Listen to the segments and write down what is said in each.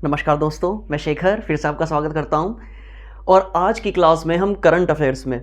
नमस्कार दोस्तों, मैं शेखर फिर से आपका स्वागत करता हूं। और आज की क्लास में हम करंट अफेयर्स में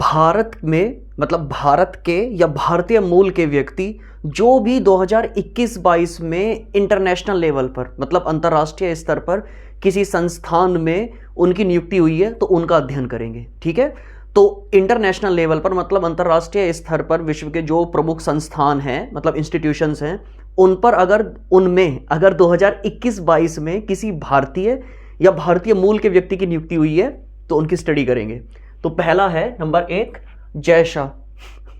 भारत में मतलब भारत के या भारतीय मूल के व्यक्ति जो भी 2021-22 में इंटरनेशनल लेवल पर मतलब अंतर्राष्ट्रीय स्तर पर किसी संस्थान में उनकी नियुक्ति हुई है तो उनका अध्ययन करेंगे। ठीक है, तो इंटरनेशनल लेवल पर मतलब अंतर्राष्ट्रीय स्तर पर विश्व के जो प्रमुख संस्थान हैं मतलब इंस्टीट्यूशंस हैं उन पर उनमें अगर 2021-22 में किसी भारतीय या भारतीय मूल के व्यक्ति की नियुक्ति हुई है तो उनकी स्टडी करेंगे। तो पहला है नंबर 1 जय शाह।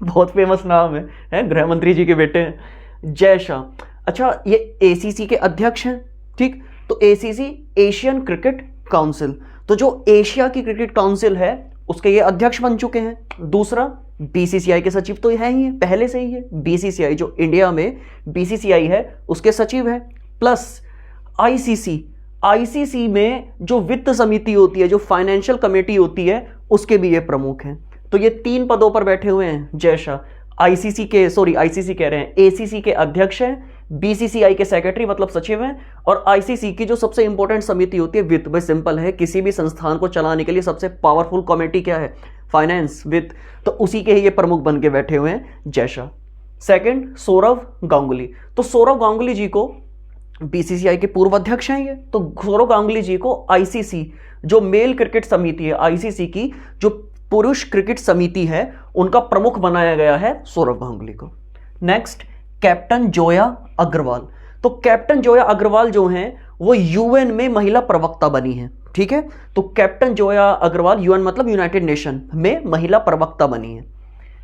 बहुत फेमस नाम है गृह मंत्री जी के बेटे हैं जय शाह। अच्छा, ये एसीसी के अध्यक्ष हैं। ठीक, तो एसीसी एशियन क्रिकेट काउंसिल, तो जो एशिया की क्रिकेट काउंसिल है उसके ये अध्यक्ष बन चुके हैं। दूसरा बीसीसीआई के सचिव तो है ही, पहले से ही है। बीसीसीआई जो इंडिया में बीसीसीआई है उसके सचिव है। प्लस आईसीसी में जो वित्त समिति होती है, जो फाइनेंशियल कमेटी होती है, उसके भी ये प्रमुख हैं। तो ये 3 पदों पर बैठे हुए हैं जय शाह। आईसीसी कह रहे हैं, एसीसी के अध्यक्ष हैं, बीसीसीआई के सेक्रेटरी मतलब सचिव हैं, और आईसीसी की जो सबसे इंपॉर्टेंट समिति होती है वित्त। भाई सिंपल है, किसी भी संस्थान को चलाने के लिए सबसे पावरफुल कमेटी क्या है? फाइनेंस, वित्त। तो उसी के ही ये प्रमुख बन के बैठे हुए हैं जय शाह। सेकंड सौरव गांगुली। तो सौरव गांगुली जी को बीसीसीआई के पूर्व अध्यक्ष हैं ये, तो सौरव गांगुली जी को आईसीसी जो मेल क्रिकेट समिति है, आईसीसी की जो पुरुष क्रिकेट समिति है, उनका प्रमुख बनाया गया है सौरव गांगुली को। Next captain Zoya Agarwal. तो कैप्टन जोया अग्रवाल जो हैं वो यूएन में महिला प्रवक्ता बनी है। ठीक है, तो कैप्टन जोया अग्रवाल यूएन मतलब यूनाइटेड नेशन में महिला प्रवक्ता बनी है।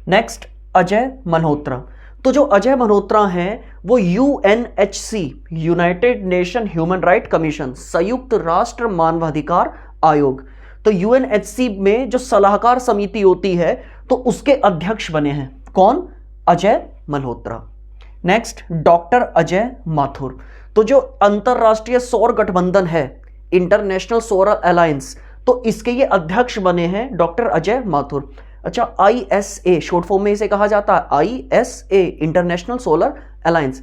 नेक्स्ट अजय मल्होत्रा। तो जो अजय मल्होत्रा हैं वो UNHC United Nation Human Right commission संयुक्त राष्ट्र मानवाधिकार आयोग, तो यूएनएचसी में जो सलाहकार समिति होती है तो उसके अध्यक्ष बने हैं। कौन? अजय मल्होत्रा। Next doctor Ajay Mathur. तो जो अंतरराष्ट्रीय सौर गठबंधन है इंटरनेशनल सोलर अलायंस, तो इसके ये अध्यक्ष बने हैं डॉक्टर अजय माथुर। अच्छा, आईएसए शॉर्ट फॉर्म में इसे कहा जाता है, आईएसए इंटरनेशनल सोलर अलायंस।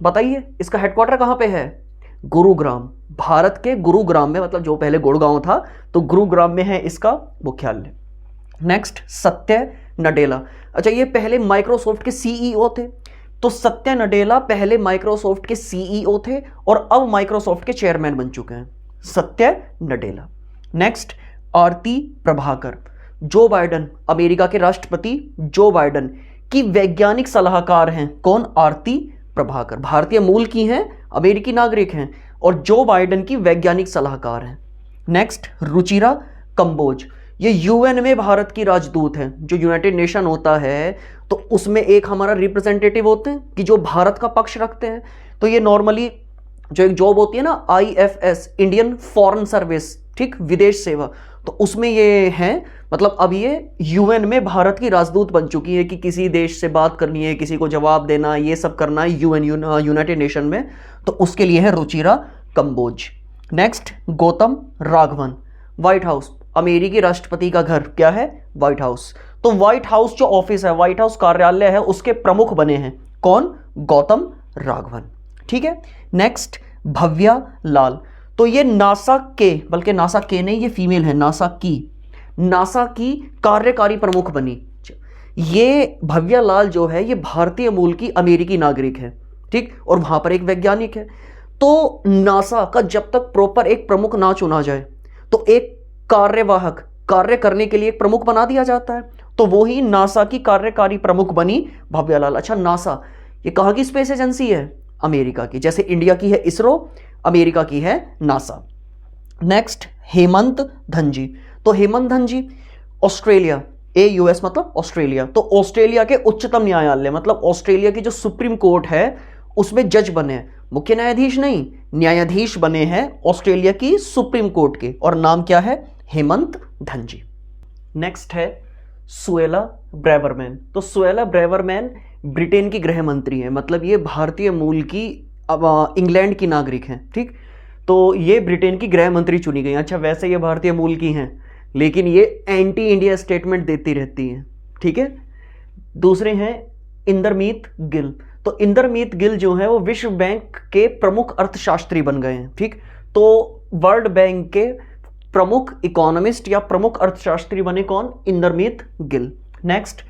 बताइए इसका हेडक्वार्टर कहां पे है? गुरुग्राम, भारत के गुरुग्राम में, मतलब जो पहले गुड़गांव था तो गुरुग्राम में है इसका मुख्यालय। नेक्स्ट सत्य नडेला। अच्छा, ये पहले माइक्रोसॉफ्ट के सीईओ थे, तो सत्य नडेला पहले माइक्रोसॉफ्ट के सीईओ थे और अब माइक्रोसॉफ्ट के चेयरमैन बन चुके हैं सत्य नडेला। नेक्स्ट आरती प्रभाकर। जो बाइडन, अमेरिका के राष्ट्रपति जो बाइडन की वैज्ञानिक सलाहकार हैं। कौन? आरती प्रभाकर। भारतीय मूल की हैं, अमेरिकी नागरिक हैं और जो बाइडन की वैज्ञानिक सलाहकार हैं। नेक्स्ट रुचिरा कंबोज। ये यूएन में भारत की राजदूत हैं। जो यूनाइटेड नेशन होता है तो उसमें एक हमारा रिप्रेजेंटेटिव होते हैं कि जो भारत का पक्ष रखते हैं। तो ये नॉर्मली जो एक जॉब होती है ना, आईएफएस इंडियन फॉरेन सर्विस, ठीक, विदेश सेवा, तो उसमें ये हैं। मतलब अब ये यूएन में भारत की राजदूत बन चुकी है कि किसी देश से बात करनी है, किसी को जवाब देना, ये सब करना है यूनाइटेड नेशन में, तो उसके लिए है Ruchira Kamboj. Next Gautam Raghavan. White house, अमेरिकी राष्ट्रपति का घर क्या है? White house. तो व्हाइट हाउस जो ऑफिस है, व्हाइट हाउस कार्यालय है, उसके प्रमुख बने हैं कौन? गौतम राघवन। ठीक है। नेक्स्ट भव्या लाल। तो ये नासा के, बल्कि नासा के नहीं, ये फीमेल है, नासा की कार्यकारी प्रमुख बनी। ये भव्या लाल जो है ये भारतीय मूल की अमेरिकी नागरिक है। ठीक, और वहां पर एक वैज्ञानिक है। तो नासा का जब तक प्रॉपर एक प्रमुख ना चुना जाए तो एक कार्यवाहक, कार्य करने के लिए एक प्रमुख बना दिया जाता है, तो वो ही नासा की कार्यकारी प्रमुख बनी भव्या लाल। अच्छा, नासा ये कहाँ की स्पेस एजेंसी है? अमेरिका की। जैसे इंडिया की है इसरो, अमेरिका की है नासा। नेक्स्ट हेमंत धनजी। तो हेमंत धनजी ऑस्ट्रेलिया, AUS मतलब ऑस्ट्रेलिया, तो ऑस्ट्रेलिया के उच्चतम न्यायालय मतलब ऑस्ट्रेलिया की जो सुप्रीम कोर्ट है उसमें जज बने हैं। मुख्य न्यायाधीश नहीं, न्यायाधीश बने हैं ऑस्ट्रेलिया की सुप्रीम कोर्ट के, और नाम क्या है? हेमंत धनजी। नेक्स्ट है सुएला ब्रेवरमैन। तो सुएला ब्रेवरमैन ब्रिटेन की गृह मंत्री है, मतलब ये भारतीय मूल की इंग्लैंड की नागरिक हैं। ठीक, तो ये ब्रिटेन की गृह मंत्री चुनी गई। अच्छा, वैसे ये भारतीय मूल की हैं लेकिन ये एंटी इंडिया स्टेटमेंट देती रहती हैं। ठीक है। दूसरे हैं इंदरमीत गिल। तो इंदरमीत गिल जो है वो विश्व बैंक के प्रमुख अर्थशास्त्री बन गए हैं। ठीक, तो वर्ल्ड बैंक के प्रमुख इकोनॉमिस्ट या प्रमुख अर्थशास्त्री बने कौन? इंदरमीत गिल। Next,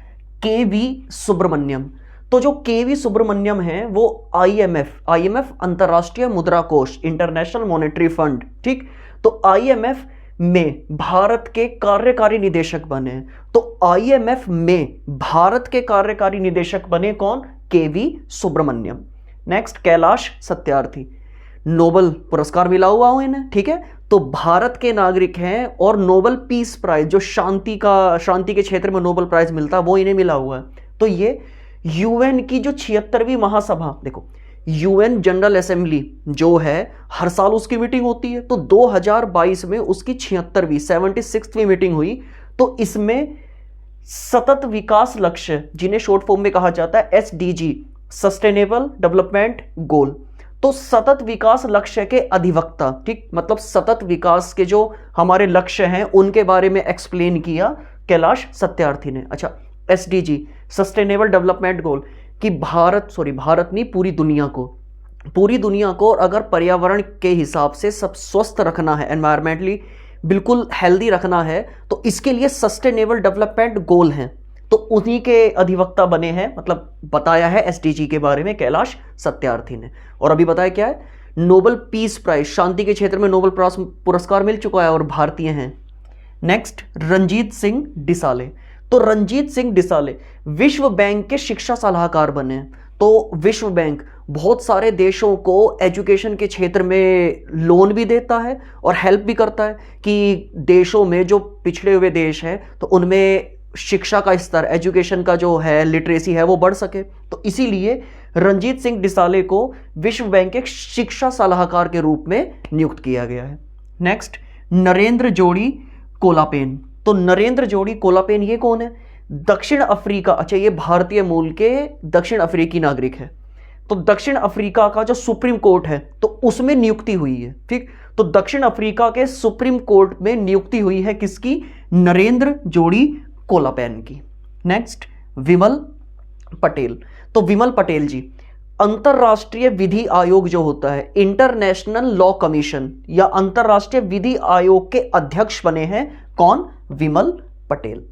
K V. सुब्रमण्यम। तो जो के.वी. सुब्रमण्यम है वो आईएमएफ अंतरराष्ट्रीय मुद्रा कोष, इंटरनेशनल मॉनेटरी फंड, ठीक, तो आईएमएफ में भारत के कार्यकारी निदेशक बने। तो आईएमएफ में भारत के कार्यकारी निदेशक बने कौन? के.वी. सुब्रमण्यम। नेक्स्ट, कैलाश सत्यार्थी, नोबेल पुरस्कार मिला हुआ हो इन्हें, ठीक है, तो भारत के नागरिक हैं और नोबेल पीस प्राइज, जो शांति के क्षेत्र में नोबेल प्राइज मिलता है, वो इन्हें मिला हुआ है। तो ये यूएन की जो 76वीं महासभा, देखो यूएन जनरल असेंबली जो है हर साल उसकी मीटिंग होती है, तो 2022 में उसकी 76वीं मीटिंग हुई। तो इसमें सतत विकास लक्ष्य, जिन्हें शॉर्ट फॉर्म में कहा जाता है एसडीजी, सस्टेनेबल डेवलपमेंट गोल, तो सतत विकास लक्ष्य के अधिवक्ता, ठीक, मतलब सतत विकास के जो हमारे लक्ष्य हैं उनके बारे में एक्सप्लेन किया कैलाश सत्यार्थी ने। अच्छा, एसडीजी सस्टेनेबल डेवलपमेंट गोल कि भारत नहीं, पूरी दुनिया को अगर पर्यावरण के हिसाब से सब स्वस्थ रखना है, एनवायरमेंटली बिल्कुल हेल्दी रखना है, तो इसके लिए सस्टेनेबल डेवलपमेंट गोल हैं, तो उन्हीं के अधिवक्ता बने हैं, मतलब बताया है एसडीजी के बारे में कैलाश सत्यार्थी ने। और अभी बताया क्या है, नोबेल पीस प्राइज, शांति के क्षेत्र में नोबेल पुरस्कार मिल चुका है और भारतीय हैं। नेक्स्ट, रंजीत सिंह डिसाले। तो रंजीत सिंह डिसाले विश्व बैंक के शिक्षा सलाहकार बने। तो विश्व बैंक बहुत सारे देशों को एजुकेशन के क्षेत्र में लोन भी देता है और हेल्प भी करता है कि देशों में जो पिछड़े हुए देश हैं तो उनमें शिक्षा का स्तर, एजुकेशन का जो है, लिटरेसी है, वो बढ़ सके। तो इसीलिए रंजीत सिंह डिसाले को विश्व बैंक के शिक्षा सलाहकार के रूप में नियुक्त किया गया है। नेक्स्ट, नरेंद्र जोड़ी कोलापेन। तो नरेंद्र जोड़ी कोलापेन ये कौन है? दक्षिण अफ्रीका, अच्छा ये भारतीय मूल के दक्षिण अफ्रीकी नागरिक है। तो दक्षिण अफ्रीका का जो सुप्रीम कोर्ट है तो उसमें नियुक्ति हुई है, ठीक, तो दक्षिण अफ्रीका के सुप्रीम कोर्ट में नियुक्ति हुई है किसकी? नरेंद्र जोड़ी कोलापेन की। नेक्स्ट, विमल पटेल। तो विमल पटेल जी अंतरराष्ट्रीय विधि आयोग जो होता है, इंटरनेशनल लॉ कमीशन या अंतरराष्ट्रीय विधि आयोग के अध्यक्ष बने हैं। कौन? विमल पटेल।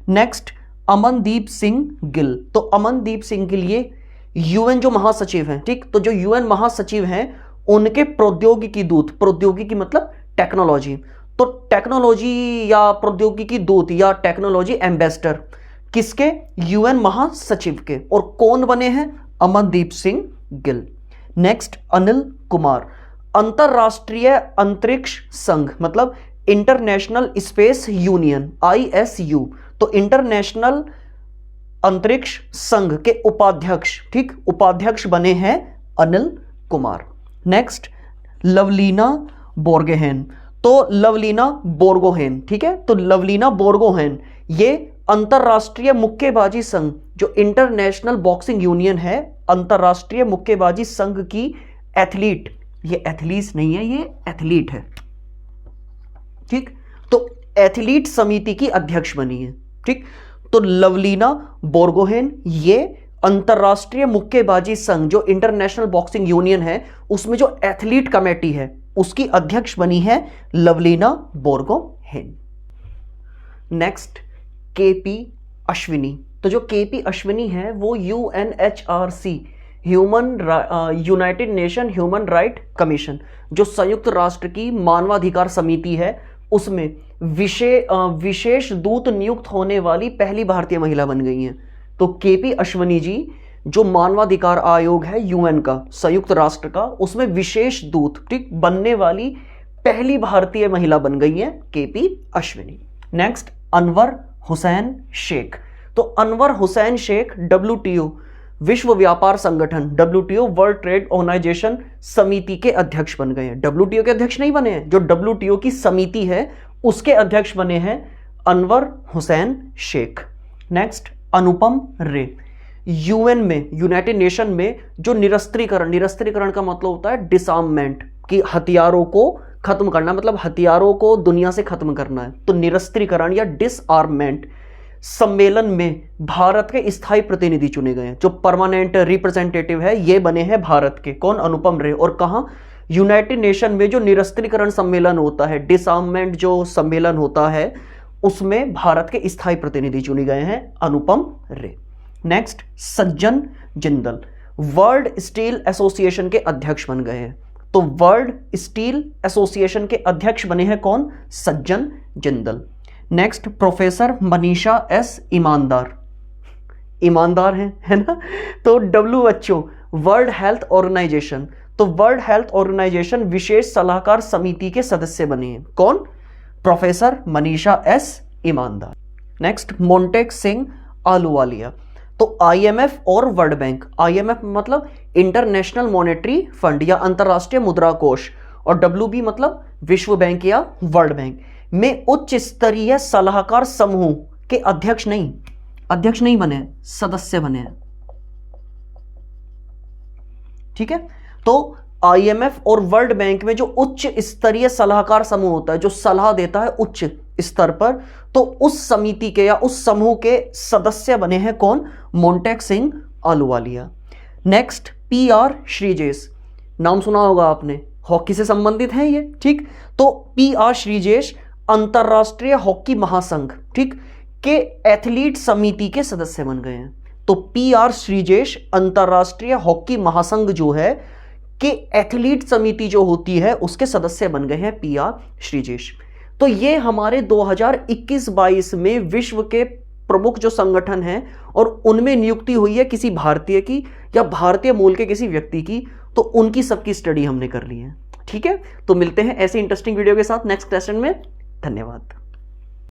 नेक्स्ट, अमनदीप सिंह गिल। तो अमनदीप सिंह गिल ये यूएन जो महासचिव हैं, ठीक, तो जो यूएन महासचिव हैं उनके प्रौद्योगिकी दूत, प्रौद्योगिकी मतलब टेक्नोलॉजी, तो टेक्नोलॉजी या प्रौद्योगिकी दूत या टेक्नोलॉजी एम्बेसडर किसके? यूएन महासचिव के। और कौन बने हैं? अमनदीप सिंह गिल। नेक्स्ट, अनिल कुमार अंतरराष्ट्रीय अंतरिक्ष संघ मतलब इंटरनेशनल स्पेस यूनियन ISU, तो इंटरनेशनल अंतरिक्ष संघ के उपाध्यक्ष, ठीक, उपाध्यक्ष बने हैं अनिल कुमार। नेक्स्ट, लवलीना बोर्गोहेन। तो लवलीना बोर्गोहेन, ठीक है, तो लवलीना बोर्गोहेन ये अंतरराष्ट्रीय मुक्केबाजी संघ जो इंटरनेशनल बॉक्सिंग यूनियन है, अंतरराष्ट्रीय मुक्केबाजी संघ की एथलीट, ये एथलीट नहीं है, ये एथलीट है, ठीक, तो एथलीट समिति की अध्यक्ष बनी है, ठीक। तो लवलीना बोर्गोहेन ये अंतरराष्ट्रीय मुक्केबाजी संघ जो इंटरनेशनल बॉक्सिंग यूनियन है उसमें जो एथलीट कमेटी है उसकी अध्यक्ष बनी है लवलीना बोर्गोहेन। Next, K P Ashwini. तो जो केपी अश्विनी है वो UNHRC United Nation Human Right Commission जो संयुक्त राष्ट्र की मानवाधिकार समिति है उसमें विशेष दूत नियुक्त होने वाली पहली भारतीय महिला बन गई हैं। तो केपी अश्विनी जी जो मानवाधिकार आयोग है यूएन का, संयुक्त राष्ट्र का, उसमें विशेष दूत, ठीक, बनने वाली पहली भारतीय महिला बन गई हैं केपी अश्विनी। नेक्स्ट, अनवर हुसैन शेख। तो अनवर हुसैन शेख WTO विश्व व्यापार संगठन, WTO वर्ल्ड ट्रेड ऑर्गेनाइजेशन समिति के अध्यक्ष बन गए हैं। WTO के अध्यक्ष नहीं बने हैं, जो WTO की समिति है उसके अध्यक्ष बने हैं अनवर हुसैन शेख। नेक्स्ट, अनुपम रे। यूएन में, यूनाइटेड नेशन में जो निरस्त्रीकरण का मतलब होता है डिसआर्ममेंट, कि हथियारों को खत्म करना, मतलब हथियारों को दुनिया से खत्म करना है, तो निरस्त्रीकरण या डिसआर्ममेंट सम्मेलन में भारत के स्थायी प्रतिनिधि चुने गए हैं, जो परमानेंट रिप्रेजेंटेटिव है ये बने हैं भारत के, कौन? अनुपम रे। और कहाँ? यूनाइटेड नेशन में जो निरस्त्रीकरण सम्मेलन होता है, डिसआर्ममेंट जो सम्मेलन होता है, उसमें भारत के स्थायी प्रतिनिधि चुने गए हैं, अनुपम रे। नेक्स्ट, सज्जन जिंदल वर्ल्ड स्टील एसोसिएशन के अध्यक्ष बन गए हैं। तो वर्ल्ड स्टील एसोसिएशन के अध्यक्ष बने हैं कौन? सज्जन Jindal. Next, professor Manisha S ईमानदार, ईमानदार हैं, है ना। तो WHO वर्ल्ड हेल्थ ऑर्गेनाइजेशन, तो वर्ल्ड हेल्थ ऑर्गेनाइजेशन विशेष सलाहकार समिति के सदस्य बने हैं, कौन? प्रोफेसर मनीषा एस ईमानदार। नेक्स्ट, मोंटेक सिंह आलूवालिया, तो IMF और वर्ल्ड बैंक, IMF मतलब इंटरनेशनल मॉनेटरी फंड या अंतरराष्ट्रीय मुद्रा कोष, और WB मतलब विश्व बैंक या वर्ल्ड बैंक में उच्च स्तरीय सलाहकार समूह के अध्यक्ष नहीं बने, सदस्य बने हैं। ठीक है, तो IMF और वर्ल्ड बैंक में जो उच्च स्तरीय सलाहकार समूह होता है, जो सलाह देता है उच्च स्तर पर, तो उस समिति के या उस समूह के सदस्य बने हैं कौन? मोंटेक सिंह आलूवालिया। नेक्स्ट, PR श्रीजेश, नाम सुना होगा आपने, हॉकी से संबंधित है ये, ठीक। तो PR श्रीजेश अंतरराष्ट्रीय हॉकी महासंघ, ठीक, के एथलीट समिति के सदस्य बन गए हैं। तो PR श्रीजेश अंतरराष्ट्रीय हॉकी महासंघ जो है कि एथलीट समिति जो होती है उसके सदस्य बन गए हैं PR श्रीजेश। तो ये हमारे 2021-22 में विश्व के प्रमुख जो संगठन हैं और उनमें नियुक्ति हुई है किसी भारतीय की या भारतीय मूल के किसी व्यक्ति की, तो उनकी सबकी स्टडी हमने कर ली है। ठीक है, तो मिलते हैं ऐसे इंटरेस्टिंग वीडियो के साथ नेक्स्ट सेशन में। धन्यवाद।